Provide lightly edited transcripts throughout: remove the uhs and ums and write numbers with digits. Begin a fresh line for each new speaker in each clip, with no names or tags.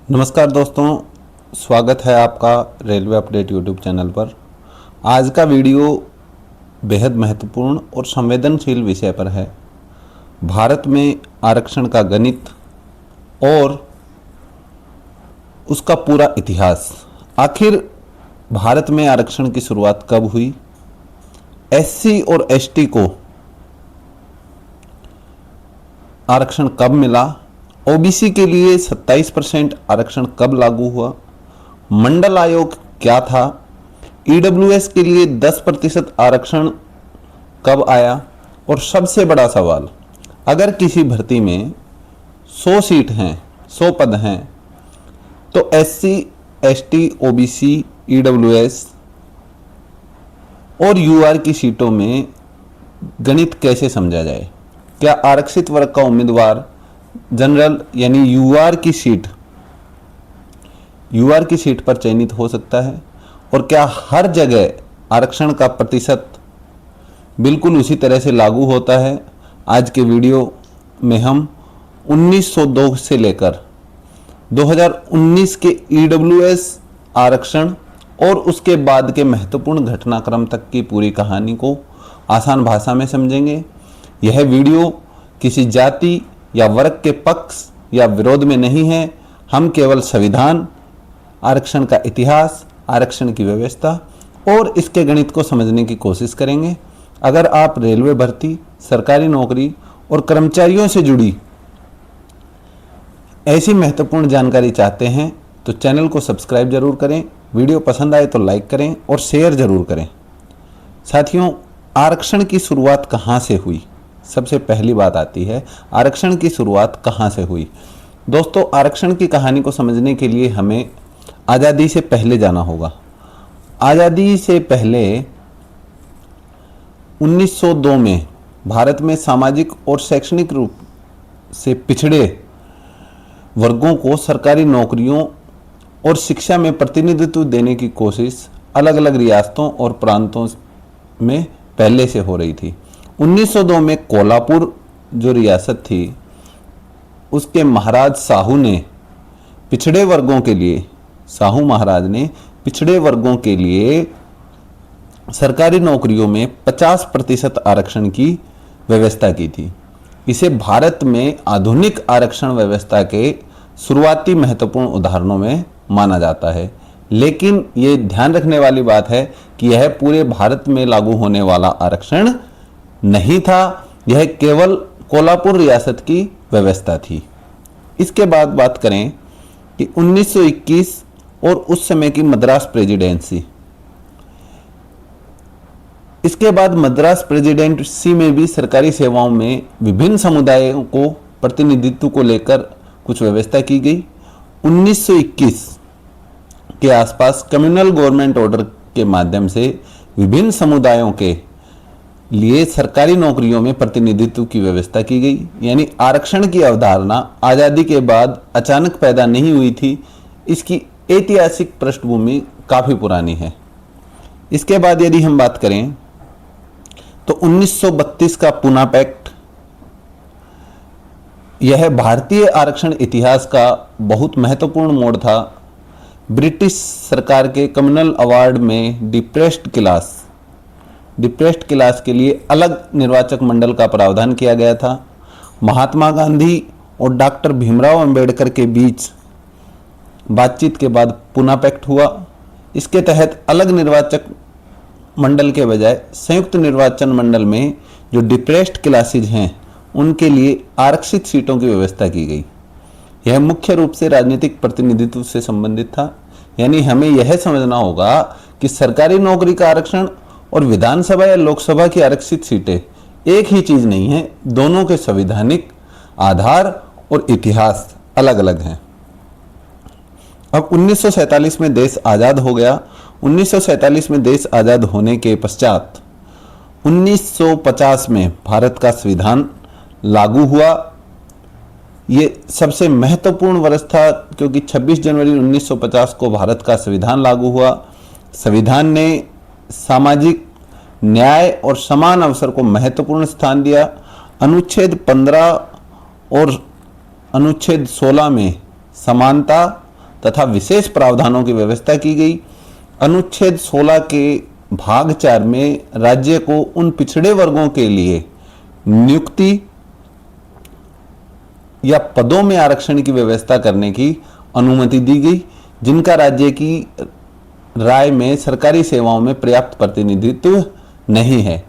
नमस्कार दोस्तों, स्वागत है आपका रेलवे अपडेट यूट्यूब चैनल पर। आज का वीडियो बेहद महत्वपूर्ण और संवेदनशील विषय पर है। भारत में आरक्षण का गणित और उसका पूरा इतिहास। आखिर भारत में आरक्षण की शुरुआत कब हुई? एससी और एसटी को आरक्षण कब मिला? ओबीसी के लिए 27% आरक्षण कब लागू हुआ? मंडल आयोग क्या था? ईडब्ल्यूएस के लिए 10% आरक्षण कब आया? और सबसे बड़ा सवाल, अगर किसी भर्ती में 100 सीट हैं, 100 पद हैं, तो एससी, एसटी, ओबीसी, ईडब्ल्यूएस और यूआर की सीटों में गणित कैसे समझा जाए? क्या आरक्षित वर्ग का उम्मीदवार जनरल यानी यूआर की सीट पर चयनित हो सकता है? और क्या हर जगह आरक्षण का प्रतिशत बिल्कुल उसी तरह से लागू होता है? आज के वीडियो में हम 1902 से लेकर 2019 के ईडब्ल्यूएस आरक्षण और उसके बाद के महत्वपूर्ण घटनाक्रम तक की पूरी कहानी को आसान भाषा में समझेंगे। यह वीडियो किसी जाति या वर्ग के पक्ष या विरोध में नहीं है। हम केवल संविधान, आरक्षण का इतिहास, आरक्षण की व्यवस्था और इसके गणित को समझने की कोशिश करेंगे। अगर आप रेलवे भर्ती, सरकारी नौकरी और कर्मचारियों से जुड़ी ऐसी महत्वपूर्ण जानकारी चाहते हैं तो चैनल को सब्सक्राइब जरूर करें। वीडियो पसंद आए तो लाइक करें और शेयर जरूर करें। साथियों, आरक्षण की शुरुआत कहाँ से हुई? सबसे पहली बात आती है, आरक्षण की शुरुआत कहाँ से हुई? दोस्तों, आरक्षण की कहानी को समझने के लिए हमें आज़ादी से पहले जाना होगा। आज़ादी से पहले 1902 में भारत में सामाजिक और शैक्षणिक रूप से पिछड़े वर्गों को सरकारी नौकरियों और शिक्षा में प्रतिनिधित्व देने की कोशिश अलग अलग रियासतों और प्रांतों में पहले से हो रही थी। 1902 में कोल्हापुर जो रियासत थी, उसके महाराज साहू ने पिछड़े वर्गों के लिए, साहू महाराज ने पिछड़े वर्गों के लिए सरकारी नौकरियों में 50% आरक्षण की व्यवस्था की थी। इसे भारत में आधुनिक आरक्षण व्यवस्था के शुरुआती महत्वपूर्ण उदाहरणों में माना जाता है। लेकिन ये ध्यान रखने वाली बात है कि यह पूरे भारत में लागू होने वाला आरक्षण नहीं था, यह केवल कोल्हापुर रियासत की व्यवस्था थी। इसके बाद बात करें कि 1921 और उस समय की मद्रास प्रेसिडेंसी। इसके बाद मद्रास प्रेसिडेंसी में भी सरकारी सेवाओं में विभिन्न समुदायों को प्रतिनिधित्व को लेकर कुछ व्यवस्था की गई। 1921 के आसपास कम्युनल गवर्नमेंट ऑर्डर के माध्यम से विभिन्न समुदायों के लिए सरकारी नौकरियों में प्रतिनिधित्व की व्यवस्था की गई। यानी आरक्षण की अवधारणा आज़ादी के बाद अचानक पैदा नहीं हुई थी, इसकी ऐतिहासिक पृष्ठभूमि काफ़ी पुरानी है। इसके बाद यदि हम बात करें तो 1932 का पूना पैक्ट, यह भारतीय आरक्षण इतिहास का बहुत महत्वपूर्ण मोड़ था। ब्रिटिश सरकार के कम्युनल अवार्ड में डिप्रेस्ड क्लास के लिए अलग निर्वाचक मंडल का प्रावधान किया गया था। महात्मा गांधी और डॉक्टर भीमराव अंबेडकर के बीच बातचीत के बाद पूना पैक्ट हुआ। इसके तहत अलग निर्वाचक मंडल के बजाय संयुक्त निर्वाचन मंडल में जो डिप्रेस्ड क्लासेज हैं उनके लिए आरक्षित सीटों की व्यवस्था की गई। यह मुख्य रूप से राजनीतिक प्रतिनिधित्व से संबंधित था। यानी हमें यह समझना होगा कि सरकारी नौकरी का आरक्षण और विधानसभा या लोकसभा की आरक्षित सीटें एक ही चीज नहीं है, दोनों के संवैधानिक आधार और इतिहास अलग अलग हैं। अब 1947 में देश आज़ाद हो गया। 1947 में देश आज़ाद होने के पश्चात 1950 में भारत का संविधान लागू हुआ। ये सबसे महत्वपूर्ण वर्ष था क्योंकि 26 जनवरी 1950 को भारत का संविधान लागू हुआ। संविधान ने सामाजिक न्याय और समान अवसर को महत्वपूर्ण स्थान दिया। अनुच्छेद 15 और अनुच्छेद 16 में समानता तथा विशेष प्रावधानों की व्यवस्था की गई। अनुच्छेद 16 के भाग 4 में राज्य को उन पिछड़े वर्गों के लिए नियुक्ति या पदों में आरक्षण की व्यवस्था करने की अनुमति दी गई जिनका राज्य की राय में सरकारी सेवाओं में पर्याप्त प्रतिनिधित्व नहीं है।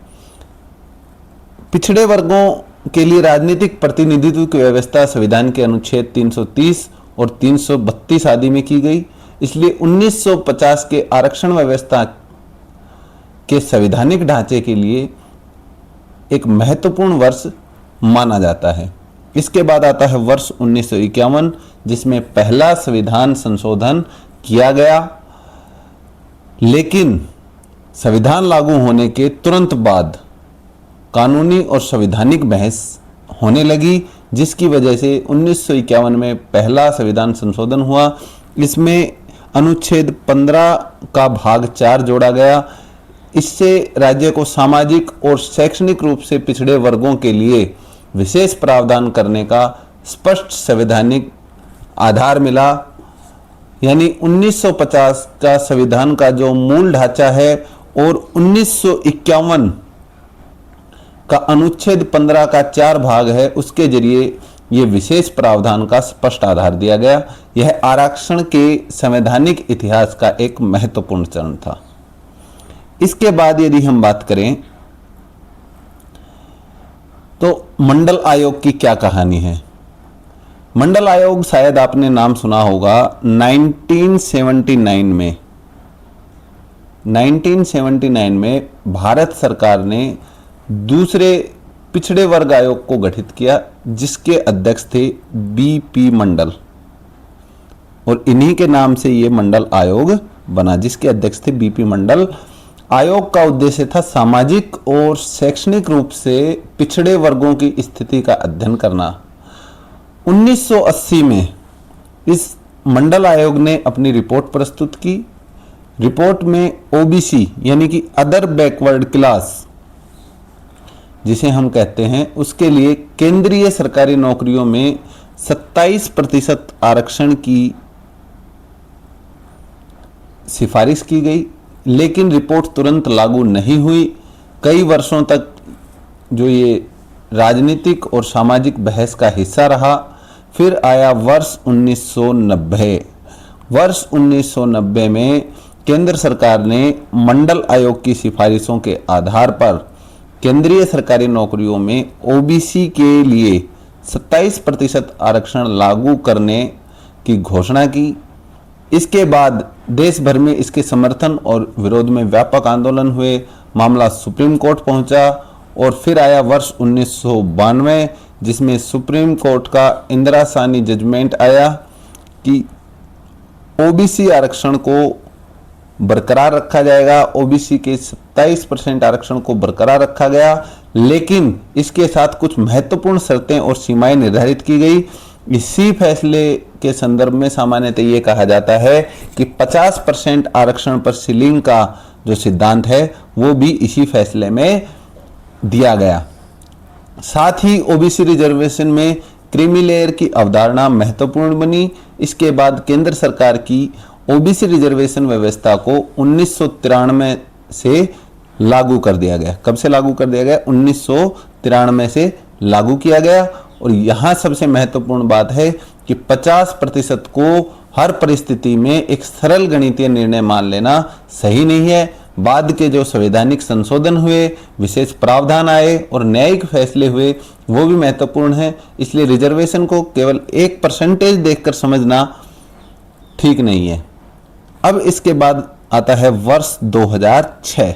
पिछड़े वर्गों के लिए राजनीतिक प्रतिनिधित्व की व्यवस्था संविधान के अनुच्छेद 330 और 332 आदि में की गई। इसलिए 1950 के आरक्षण व्यवस्था के संवैधानिक ढांचे के लिए एक महत्वपूर्ण वर्ष माना जाता है। इसके बाद आता है वर्ष 1951 जिसमें पहला संविधान संशोधन किया गया, लेकिन संविधान लागू होने के तुरंत बाद कानूनी और संवैधानिक बहस होने लगी, जिसकी वजह से 1951 में पहला संविधान संशोधन हुआ। इसमें अनुच्छेद 15 का भाग 4 जोड़ा गया। इससे राज्य को सामाजिक और शैक्षणिक रूप से पिछड़े वर्गों के लिए विशेष प्रावधान करने का स्पष्ट संवैधानिक आधार मिला। यानी 1950 का संविधान का जो मूल ढांचा है और 1951 का अनुच्छेद 15 का 4 भाग है, उसके जरिए ये विशेष प्रावधान का स्पष्ट आधार दिया गया। यह आरक्षण के संवैधानिक इतिहास का एक महत्वपूर्ण चरण था। इसके बाद यदि हम बात करें तो मंडल आयोग की क्या कहानी है। मंडल आयोग शायद आपने नाम सुना होगा। 1979 में भारत सरकार ने दूसरे पिछड़े वर्ग आयोग को गठित किया जिसके अध्यक्ष थे बीपी मंडल, और इन्हीं के नाम से ये मंडल आयोग बना जिसके अध्यक्ष थे बीपी मंडल। आयोग का उद्देश्य था सामाजिक और शैक्षणिक रूप से पिछड़े वर्गों की स्थिति का अध्ययन करना। 1980 में इस मंडल आयोग ने अपनी रिपोर्ट प्रस्तुत की। रिपोर्ट में ओबीसी यानी कि अदर बैकवर्ड क्लास जिसे हम कहते हैं, उसके लिए केंद्रीय सरकारी नौकरियों में 27% आरक्षण की सिफारिश की गई, लेकिन रिपोर्ट तुरंत लागू नहीं हुई। कई वर्षों तक जो ये राजनीतिक और सामाजिक बहस का हिस्सा रहा। फिर आया वर्ष 1990। वर्ष 1990 में केंद्र सरकार ने मंडल आयोग की सिफारिशों के आधार पर केंद्रीय सरकारी नौकरियों में ओबीसी के लिए 27% आरक्षण लागू करने की घोषणा की। इसके बाद देश भर में इसके समर्थन और विरोध में व्यापक आंदोलन हुए। मामला सुप्रीम कोर्ट पहुंचा और फिर आया वर्ष 1992 जिसमें सुप्रीम कोर्ट का इंदिरा सानी जजमेंट आया कि ओबीसी आरक्षण को बरकरार रखा जाएगा। ओबीसी के 27% आरक्षण को बरकरार रखा गया, लेकिन इसके साथ कुछ महत्वपूर्ण शर्तें और सीमाएं निर्धारित की गई। इसी फैसले के संदर्भ में सामान्यतः ये कहा जाता है कि 50% आरक्षण पर सीलिंग का जो सिद्धांत है वो भी इसी फैसले में दिया गया। साथ ही ओबीसी रिजर्वेशन में क्रीमी लेयर की अवधारणा महत्वपूर्ण बनी। इसके बाद केंद्र सरकार की ओबीसी रिजर्वेशन व्यवस्था को 1993 से लागू कर दिया गया। कब से लागू कर दिया गया? 1993 से लागू किया गया। और यहां सबसे महत्वपूर्ण बात है कि 50% को हर परिस्थिति में एक सरल गणितीय निर्णय मान लेना सही नहीं है। बाद के जो संवैधानिक संशोधन हुए, विशेष प्रावधान आए और न्यायिक फैसले हुए, वो भी महत्वपूर्ण है। इसलिए रिजर्वेशन को केवल एक परसेंटेज देखकर समझना ठीक नहीं है। अब इसके बाद आता है वर्ष 2006।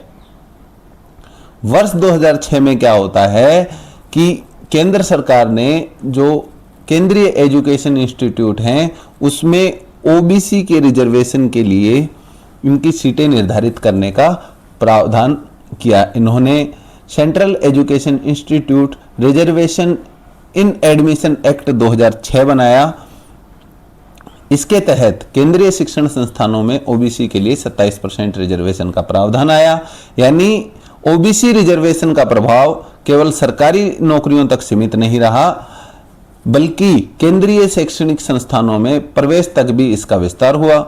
वर्ष 2006 में क्या होता है कि केंद्र सरकार ने जो केंद्रीय एजुकेशन इंस्टीट्यूट हैं उसमें ओबीसी के रिजर्वेशन के लिए इनकी सीटें निर्धारित करने का प्रावधान किया। इन्होंने सेंट्रल एजुकेशन इंस्टीट्यूट रिजर्वेशन इन एडमिशन एक्ट 2006 बनाया। इसके तहत केंद्रीय शिक्षण संस्थानों में ओबीसी के लिए 27% रिजर्वेशन का प्रावधान आया। यानी ओबीसी रिजर्वेशन का प्रभाव केवल सरकारी नौकरियों तक सीमित नहीं रहा, बल्कि केंद्रीय शैक्षणिक संस्थानों में प्रवेश तक भी इसका विस्तार हुआ।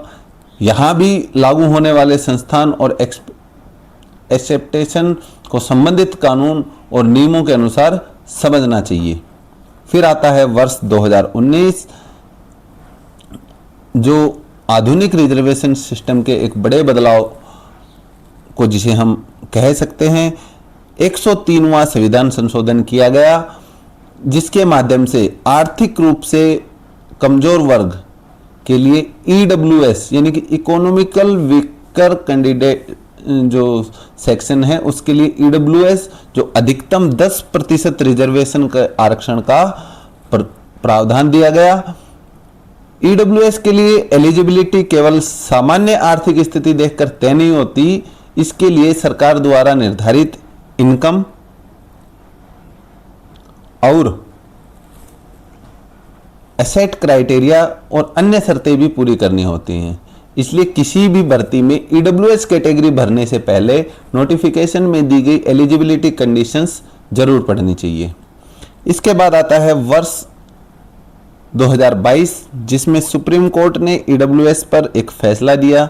यहाँ भी लागू होने वाले संस्थान और एक्सेप्टेशन को संबंधित कानून और नियमों के अनुसार समझना चाहिए। फिर आता है वर्ष 2019, जो आधुनिक रिजर्वेशन सिस्टम के एक बड़े बदलाव को जिसे हम कह सकते हैं 103वां संविधान संशोधन किया गया, जिसके माध्यम से आर्थिक रूप से कमजोर वर्ग के लिए ईडब्ल्यूएस यानी कि इकोनॉमिकल वीकर कैंडिडेट जो सेक्शन है उसके लिए ईडब्ल्यूएस जो अधिकतम 10% रिजर्वेशन का आरक्षण का प्रावधान दिया गया। ईडब्ल्यूएस के लिए एलिजिबिलिटी केवल सामान्य आर्थिक स्थिति देखकर तय नहीं होती, इसके लिए सरकार द्वारा निर्धारित इनकम और एसेट क्राइटेरिया और अन्य शर्तें भी पूरी करनी होती हैं। इसलिए किसी भी भर्ती में ईडब्ल्यूएस कैटेगरी भरने से पहले नोटिफिकेशन में दी गई एलिजिबिलिटी कंडीशंस जरूर पढ़नी चाहिए। इसके बाद आता है वर्ष 2022, जिसमें सुप्रीम कोर्ट ने ईडब्ल्यूएस पर एक फैसला दिया।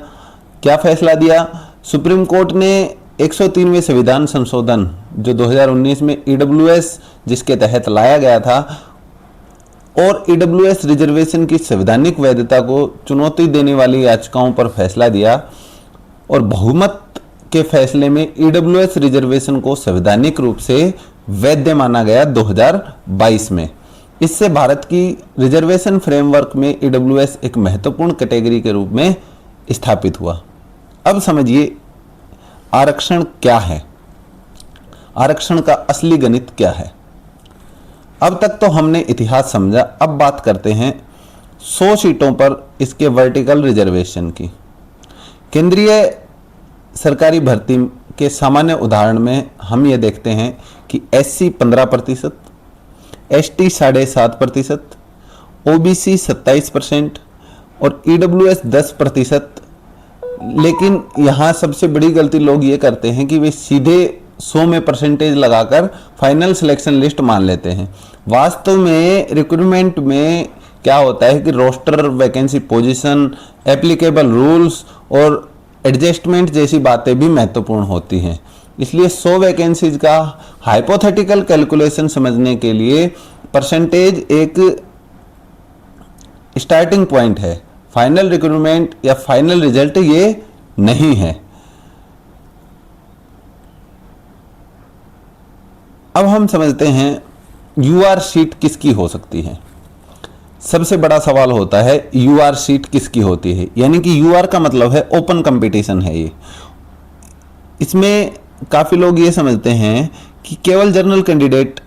क्या फैसला दिया? सुप्रीम कोर्ट ने 103वें संविधान संशोधन जो 2019 में ईडब्ल्यूएस जिसके तहत लाया गया था और ईडब्ल्यूएस रिजर्वेशन की संवैधानिक वैधता को चुनौती देने वाली याचिकाओं पर फैसला दिया और बहुमत के फैसले में ईडब्ल्यूएस रिजर्वेशन को संवैधानिक रूप से वैध माना गया 2022 में। इससे भारत की रिजर्वेशन फ्रेमवर्क में ईडब्ल्यूएस एक महत्वपूर्ण कैटेगरी के रूप में स्थापित हुआ। अब समझिए आरक्षण क्या है, आरक्षण का असली गणित क्या है। अब तक तो हमने इतिहास समझा, अब बात करते हैं 100 सीटों पर इसके वर्टिकल रिजर्वेशन की। केंद्रीय सरकारी भर्ती के सामान्य उदाहरण में हम ये देखते हैं कि एससी 15%, एसटी 7.5%, ओबीसी 27% और ईडब्ल्यूएस 10%। लेकिन यहाँ सबसे बड़ी गलती लोग ये करते हैं कि वे सीधे 100 में परसेंटेज लगाकर फाइनल सिलेक्शन लिस्ट मान लेते हैं। वास्तव में रिक्रूटमेंट में क्या होता है कि roster, vacancy position, applicable rules और एडजस्टमेंट जैसी बातें भी महत्वपूर्ण होती हैं। इसलिए 100 वैकेंसीज का हाइपोथेटिकल कैलकुलेशन समझने के लिए परसेंटेज एक स्टार्टिंग पॉइंट है, फाइनल रिक्रूटमेंट या फाइनल रिजल्ट ये नहीं है। अब हम समझते हैं यूआर सीट किसकी हो सकती है। सबसे बड़ा सवाल होता है यूआर सीट किसकी होती है, यानी कि यूआर का मतलब है ओपन कंपटीशन है ये। इसमें काफ़ी लोग ये समझते हैं कि केवल जनरल कैंडिडेट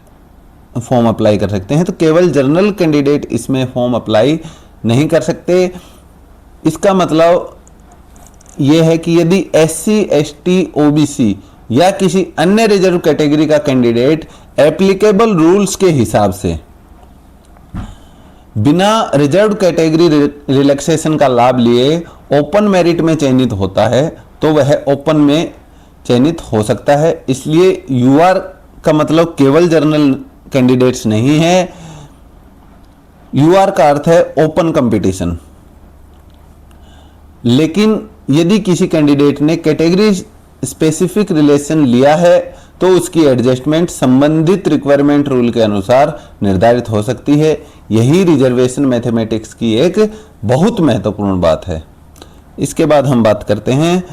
फॉर्म अप्लाई कर सकते हैं, तो केवल जनरल कैंडिडेट इसमें फॉर्म अप्लाई नहीं कर सकते। इसका मतलब ये है कि यदि एससी, एसटी, ओबीसी या किसी अन्य रिजर्व कैटेगरी का कैंडिडेट एप्लीकेबल रूल्स के हिसाब से बिना रिजर्व कैटेगरी रिलैक्सेशन का लाभ लिए ओपन मेरिट में चयनित होता है तो वह ओपन में चयनित हो सकता है। इसलिए यूआर का मतलब केवल जनरल कैंडिडेट्स नहीं है, यूआर का अर्थ है ओपन कंपटीशन। लेकिन यदि किसी कैंडिडेट ने कैटेगरी स्पेसिफिक रिलेशन लिया है तो उसकी एडजस्टमेंट संबंधित रिक्वायरमेंट रूल के अनुसार निर्धारित हो सकती है। यही रिजर्वेशन मैथमेटिक्स की एक बहुत महत्वपूर्ण बात है। इसके बाद हम बात करते हैं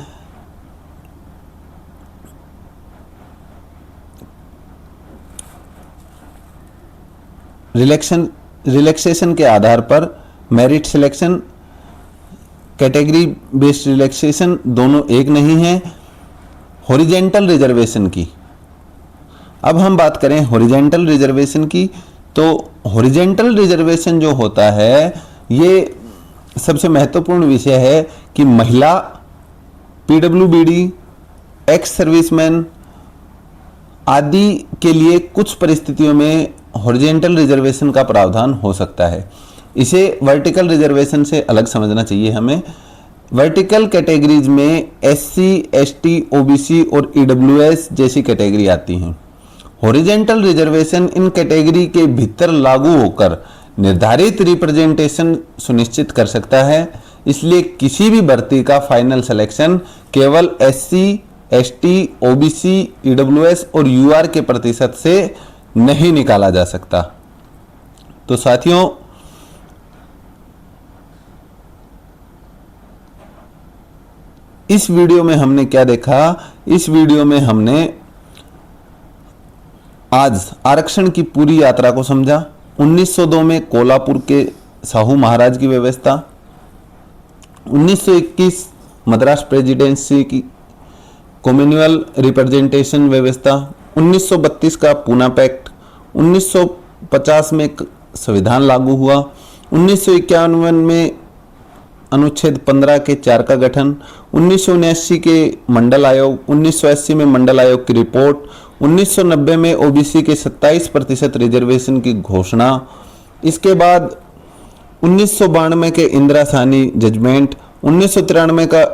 रिलैक्सेशन के आधार पर merit selection, category based relaxation दोनों एक नहीं है। हॉरिजेंटल रिजर्वेशन की अब हम बात करें हॉरिजेंटल रिजर्वेशन की, तो हॉरिजेंटल रिजर्वेशन जो होता है ये सबसे महत्वपूर्ण विषय है कि महिला, पीडब्ल्यूबीडी, एक्स सर्विसमैन आदि के लिए कुछ परिस्थितियों में हॉरिजेंटल रिजर्वेशन का प्रावधान हो सकता है। इसे वर्टिकल रिजर्वेशन से अलग समझना चाहिए हमें। वर्टिकल कैटेगरीज में एससी, एसटी, ओबीसी और ईडब्ल्यूएस जैसी कैटेगरी आती हैं। हॉरिजेंटल रिजर्वेशन इन कैटेगरी के भीतर लागू होकर निर्धारित रिप्रेजेंटेशन सुनिश्चित कर सकता है। इसलिए किसी भी भर्ती का फाइनल सिलेक्शन केवल SC, ST, OBC, EWS और UR के प्रतिशत से नहीं निकाला जा सकता। तो साथियों, इस वीडियो में हमने क्या देखा? इस वीडियो में हमने आज आरक्षण की पूरी यात्रा को समझा। 1902 में कोल्हापुर के साहू महाराज की व्यवस्था, 1921 मद्रास प्रेसिडेंसी की कम्युनल रिप्रेजेंटेशन व्यवस्था, 1932 का पूना पैक्ट, 1950 में संविधान लागू हुआ, 1951 में अनुच्छेद 15 के 4 का गठन, 1979 के मंडल आयोग, 1980 में मंडल आयोग की रिपोर्ट, 1990 में OBC के 27% रिजर्वेशन की घोषणा, इसके बाद 1992 के इंदिरा साहनी जजमेंट, 1993 का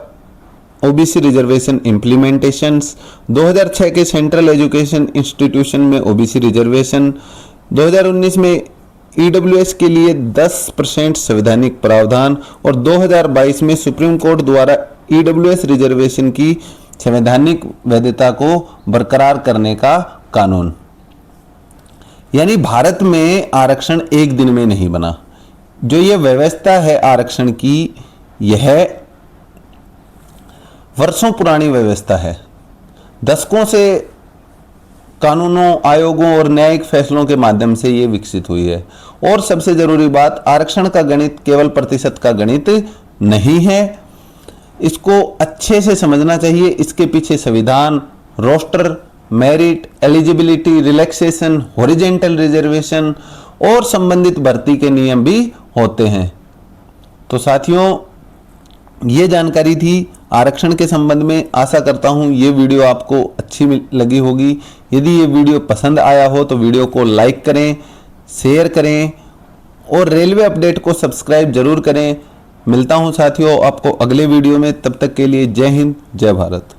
OBC रिजर्वेशन इम्प्लीमेंटेशंस, 2006 के सेंट्रल एजुकेशन इंस्टीट्यूशन में OBC रिजर्वेशन, 2019 में EWS के लिए 10% संवैधानिक प्रावधान और 2022 में सुप्रीम कोर्ट द्वारा EWS रिजर्वेशन की संवैधानिक वैधता को बरकरार करने का कानून। यानी भारत में आरक्षण एक दिन में नहीं बना। जो ये व्यवस्था है आरक्षण की, यह वर्षों पुरानी व्यवस्था है। दशकों से कानूनों, आयोगों और न्यायिक फैसलों के माध्यम से ये विकसित हुई है। और सबसे जरूरी बात, आरक्षण का गणित केवल प्रतिशत का गणित नहीं है। इसको अच्छे से समझना चाहिए। इसके पीछे संविधान, roster, merit, eligibility, relaxation, horizontal reservation और संबंधित भर्ती के नियम भी होते हैं। तो साथियों, ये जानकारी थी आरक्षण के संबंध में। आशा करता हूँ ये वीडियो आपको अच्छी लगी होगी। यदि ये वीडियो पसंद आया हो तो वीडियो को लाइक करें, शेयर करें और रेलवे अपडेट को सब्सक्राइब जरूर करें। मिलता हूँ साथियों आपको अगले वीडियो में। तब तक के लिए जय हिंद, जय भारत।